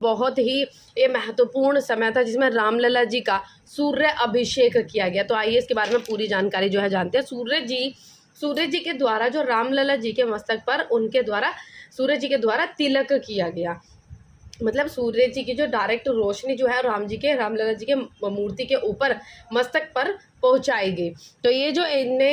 बहुत ही ये महत्वपूर्ण समय था जिसमें रामलला जी का सूर्य अभिषेक किया गया। तो आइए इसके बारे में पूरी जानकारी जो है जानते हैं। सूर्य जी के द्वारा जो रामलला जी के मस्तक पर उनके द्वारा सूर्य जी के द्वारा तिलक किया गया। मतलब सूर्य जी की जो डायरेक्ट रोशनी जो है रामलला जी के मूर्ति के ऊपर मस्तक पर पहुंचाई गई। तो ये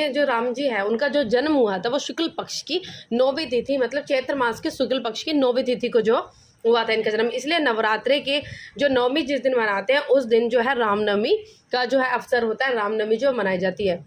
जो राम जी है उनका जो जन्म हुआ था वो शुक्ल पक्ष की 9वीं तिथि, मतलब चैत्र मास के शुक्ल पक्ष की 9वीं तिथि को जो हुआ था इनका जन्म। इसलिए नवरात्रे के जो 9वीं जिस दिन मनाते हैं उस दिन जो है रामनवमी का जो है अवसर होता है, रामनवमी जो मनाई जाती है।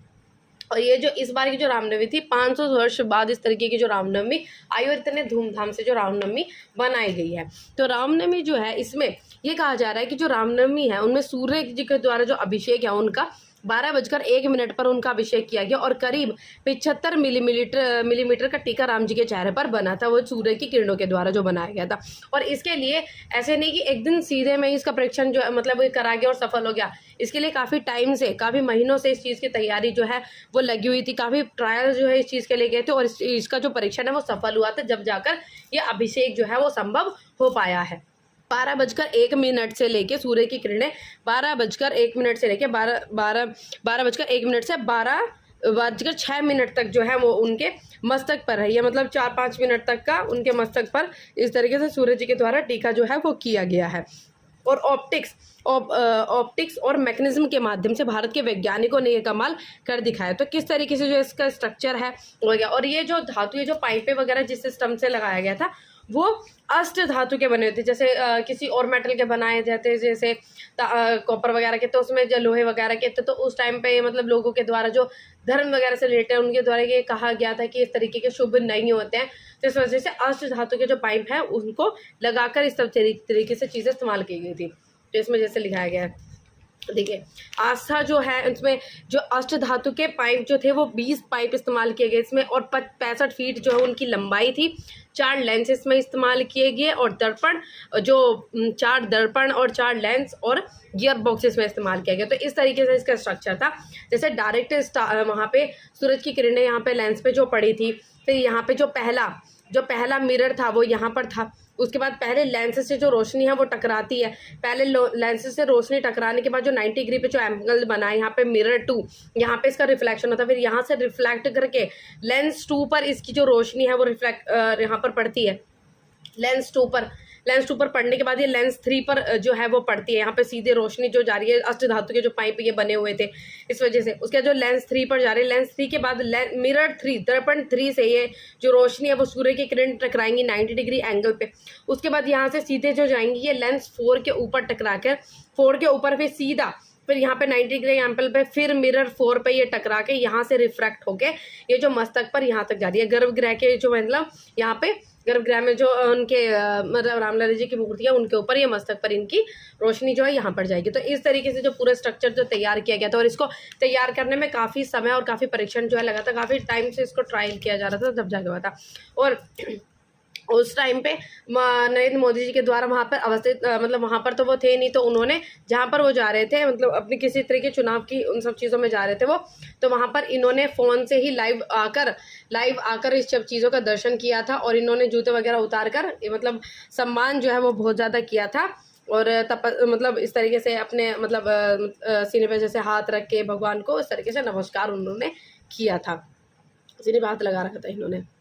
और ये जो इस बार की जो रामनवमी थी 500 वर्ष बाद इस तरीके की जो रामनवमी आई और इतने धूमधाम से जो रामनवमी बनाई गई है। तो रामनवमी जो है इसमें ये कहा जा रहा है कि जो रामनवमी है उनमें सूर्य जी के द्वारा जो अभिषेक है उनका 12:01 पर उनका अभिषेक किया गया और करीब 75 मिलीमीटर का टीका राम जी के चेहरे पर बना था, वो सूर्य की किरणों के द्वारा जो बनाया गया था। और इसके लिए ऐसे नहीं कि एक दिन सीधे में इसका परीक्षण जो है मतलब करा गया और सफल हो गया। इसके लिए काफ़ी टाइम से, काफ़ी महीनों से इस चीज़ की तैयारी जो है वो लगी हुई थी। काफ़ी ट्रायल जो है इस चीज़ के लिए गए थे और इसका जो परीक्षण है वो सफल हुआ था, जब जाकर ये अभिषेक जो है वो संभव हो पाया है। 12:01 से लेके सूर्य की किरणें 12:01 से लेके 12:01 से 12:06 तक जो है वो उनके मस्तक पर रही है। मतलब 4-5 मिनट तक का उनके मस्तक पर इस तरीके से सूर्य जी के द्वारा टीका जो है वो किया गया है। और ऑप्टिक्स और मैकेनिज्म के माध्यम से भारत के वैज्ञानिकों ने ये कमाल कर दिखाया। तो किस तरीके से जो इसका स्ट्रक्चर है हो गया। और ये जो धातु, ये जो पाइपें वगैरह जिस सिस्टम से लगाया गया था वो अष्ट धातु के बने थे। जैसे किसी और मेटल के बनाए जाते हैं, जैसे कॉपर वगैरह के, तो उसमें जो लोहे वगैरह के तो उस टाइम पे मतलब लोगों के द्वारा जो धर्म वगैरह से रिलेटेड उनके द्वारा ये कहा गया था कि इस तरीके के शुभ नहीं होते हैं। तो इस वजह से अष्ट धातु के जो पाइप है उनको लगाकर इस तरीके से चीज़ें इस्तेमाल की गई थी। तो इसमें जैसे लिखाया गया है, देखिए आस्था जो है इसमें जो अष्ट धातु के पाइप जो थे वो 20 पाइप इस्तेमाल किए गए इसमें, और 65 फीट जो है उनकी लंबाई थी। 4 लेंस इसमें इस्तेमाल किए गए और 4 दर्पण और 4 लेंस और गियर बॉक्स इसमें इस्तेमाल किया गया। तो इस तरीके से इसका स्ट्रक्चर था। जैसे डायरेक्ट वहाँ पे सूरज की किरणें यहाँ पे लेंस पे जो पड़ी थी, फिर यहाँ पे जो पहला मिरर था वो यहाँ पर था। उसके बाद पहले लेंस से जो रोशनी है वो टकराती है। पहले लेंस से रोशनी टकराने के बाद जो 90 डिग्री पे जो एंगल बना है यहाँ पे मिरर 2, यहाँ पे इसका रिफ्लेक्शन होता है। फिर यहाँ से रिफ्लेक्ट करके लेंस 2 पर इसकी जो रोशनी है वो यहाँ पर पड़ती है। लेंस 2 पर पड़ने के बाद ये लेंस 3 पर जो है वो पड़ती है। यहाँ पे सीधे रोशनी जो जा रही है, अष्ट धातु के जो पाइप ये बने हुए थे इस वजह से। उसके जो लेंस 3 पर जा रही है, लेंस 3 के बाद मिरर 3 दर्पण 3 से ये जो रोशनी है वो सूर्य की किरण टकराएंगी 90 डिग्री एंगल पे। उसके बाद यहाँ से सीधे जो जाएंगी ये लेंस 4 के ऊपर टकरा कर 4 के ऊपर फिर यहाँ पे 90 डिग्री एंगल पे फिर मिरर 4 पे ये टकरा के यहाँ से रिफ्रैक्ट होके ये जो मस्तक पर यहाँ तक जा रही है। गर्भगृह के जो मतलब यहाँ पे गर्भगृह में जो उनके मतलब रामलला जी की मूर्ति है उनके ऊपर ये मस्तक पर इनकी रोशनी जो है यहाँ पर जाएगी। तो इस तरीके से जो पूरा स्ट्रक्चर जो तैयार किया गया था, और इसको तैयार करने में काफ़ी समय और काफ़ी परीक्षण जो है लगा था, काफ़ी टाइम से इसको ट्रायल किया जा रहा था, तब जाके हुआ था। और उस टाइम पे नरेंद्र मोदी जी के द्वारा वहाँ पर अवस्थित मतलब वहाँ पर तो वो थे नहीं, तो उन्होंने जहाँ पर वो जा रहे थे मतलब अपनी किसी तरह के चुनाव की उन सब चीज़ों में जा रहे थे वो, तो वहाँ पर इन्होंने फ़ोन से ही लाइव आकर इस सब चीज़ों का दर्शन किया था। और इन्होंने जूते वगैरह उतार कर मतलब सम्मान जो है वो बहुत ज़्यादा किया था। और मतलब इस तरीके से अपने मतलब सीने पे जैसे हाथ रख के भगवान को इस तरीके से नमस्कार उन्होंने किया था, सीने पे हाथ लगा रखा था इन्होंने।